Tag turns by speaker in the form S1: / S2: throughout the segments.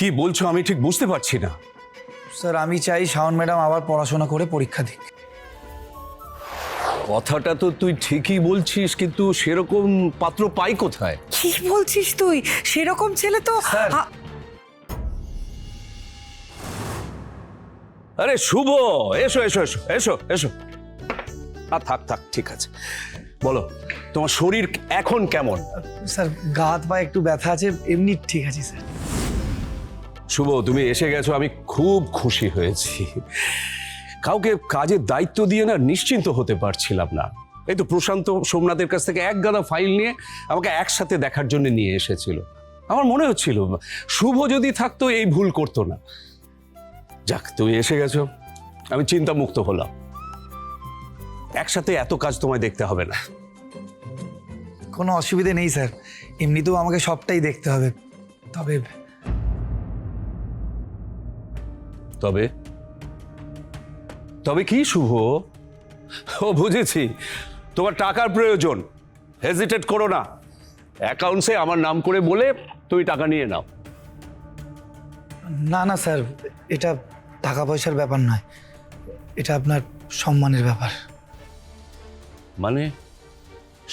S1: কি বলছো আমি ঠিক বুঝতে পারছি না।
S2: স্যার আমি চাই শাওন ম্যাডাম আবার পড়াশোনা করে পরীক্ষা দিক।
S1: কথাটা তো তুই ঠিকই বলছিস, কিন্তু সেরকম পাত্র পাই কোথায়?
S3: কি বলছিস তুই? সেরকম ছেলে তো
S2: স্যার।
S1: আরে শুভ, এসো এসো এসো এসো এসো। থাক থাক, ঠিক আছে। বলো, তোমার শরীর এখন কেমন?
S2: স্যার গা হাত পা একটু ব্যথা আছে, এমনি ঠিক আছে স্যার।
S1: শুভ, তুমি এসে গেছো, আমি খুব খুশি হয়েছি। কাউকে কাজের দায়িত্ব দিয়ে না নিশ্চিন্ত হতে পারছিলাম না। এই তো প্রশান্ত সোমনাথের কাছ থেকে এক গাদা ফাইল নিয়ে আমাকে একসাথে দেখার জন্য নিয়ে এসেছিল। আমার মনে হচ্ছিল শুভ যদি থাকতো এই ভুল করতো না। যাক, তুমি এসে গেছো, আমি চিন্তামুক্ত হলাম। একসাথে এত কাজ তোমায় দেখতে হবে না।
S2: কোনো অসুবিধে নেই স্যার, এমনিতেও আমাকে সবটাই দেখতে হবে। তবে
S1: তবে তবে কি শুভ? ও বুঝেছি, তোমার টাকার প্রয়োজন। হেজিটেট করো না, অ্যাকাউন্টসে আমার নাম করে বলে তুমি টাকা নিয়ে নাও।
S2: না না স্যার, এটা টাকা পয়সার ব্যাপার নয়, এটা আপনার সম্মানের ব্যাপার।
S1: মানে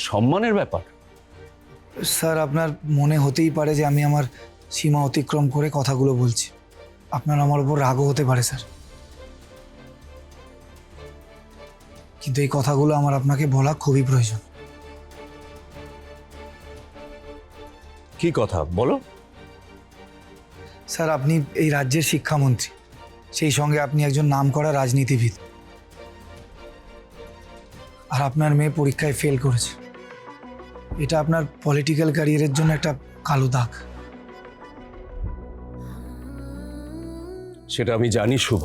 S1: সম্মানের ব্যাপার?
S2: স্যার আপনার মনে হতেই পারে যে আমি আমার সীমা অতিক্রম করে কথাগুলো বলছি, আপনার আমার উপর রাগও হতে পারে স্যার, কিন্তু এই কথাগুলো আমার আপনাকে বলা খুবই প্রয়োজন।
S1: কি কথা বলো?
S2: স্যার আপনি এই রাজ্যের শিক্ষামন্ত্রী, সেই সঙ্গে আপনি একজন নামকরা রাজনীতিবিদ, আর আপনার মেয়ে পরীক্ষায় ফেল করেছে। এটা আপনার পলিটিক্যাল ক্যারিয়ারের জন্য একটা কালো দাগ।
S1: সেটা আমি জানি শুভ,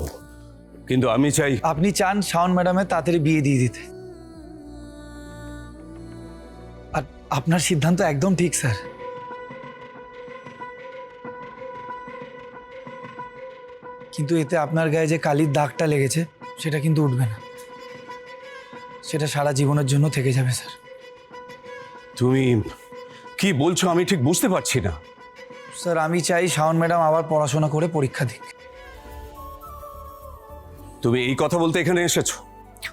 S1: কিন্তু আমি চাই।
S2: আপনি চান শাওন ম্যাডামের তাড়াতাড়ি বিয়ে দিয়ে দিতে, আর আপনার সিদ্ধান্ত একদম ঠিক স্যার। কিন্তু এতে আপনার গায়ে যে কালির দাগটা লেগেছে সেটা কিন্তু উঠবে না, সেটা সারা জীবনের জন্য থেকে যাবে স্যার।
S1: তুমি কি বলছো আমি ঠিক বুঝতে পারছি না।
S2: স্যার আমি চাই শাওন ম্যাডাম আবার পড়াশোনা করে পরীক্ষা দিক।
S1: তুমি এই কথা বলতে এখানে এসেছো?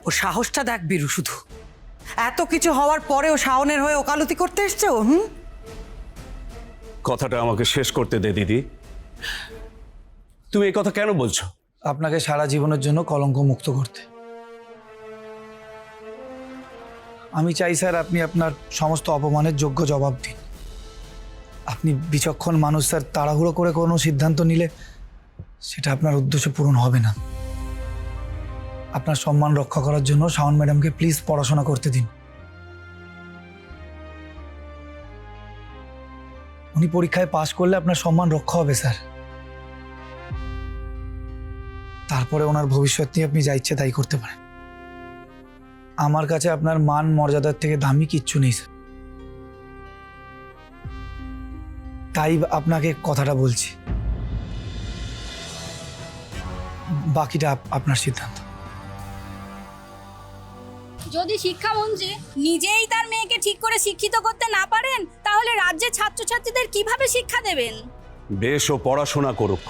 S3: ও সাহসটা দেখ বীরু, শুধু এত কিছু হওয়ার পরেও শাওনের হয়ে ওকালতি করতে এসছে ও।
S1: কথাটা আমাকে শেষ করতে দে দিদি। তুমি এই কথা কেন বলছো?
S2: আপনাকে সারা জীবনের জন্য কলঙ্ক মুক্ত করতে। আমি চাই স্যার আপনি আপনার সমস্ত অপমানের যোগ্য জবাব দিন। আপনি বিচক্ষণ মানুষ স্যার, তাড়াহুড়ো করে কোনো সিদ্ধান্ত নিলে সেটা আপনার উদ্দেশ্য পূরণ হবে না। আপনার সম্মান রক্ষা করার জন্য শাওন ম্যাডামকে প্লিজ পড়াশোনা করতে দিন। উনি পরীক্ষায় পাশ করলে আপনার সম্মান রক্ষা হবে স্যার। তারপরে ওনার ভবিষ্যৎ নিয়ে আপনি যা ইচ্ছে তাই করতে পারেন। আমার কাছে আপনার মান মর্যাদার থেকে দামি কিচ্ছু নেই স্যার, তাই আপনাকে কথাটা বলছি। বাকিটা আপনার সিদ্ধান্ত।
S4: যদি শিক্ষামন্ত্রী নিজেই তার মেয়েকে ঠিক করে শিক্ষিত করতে না পারেন, তাহলে রাজ্যের ছাত্রছাত্রীদের কিভাবে শিক্ষা দেবেন?
S1: বেশ, ও পড়াশোনা করুক।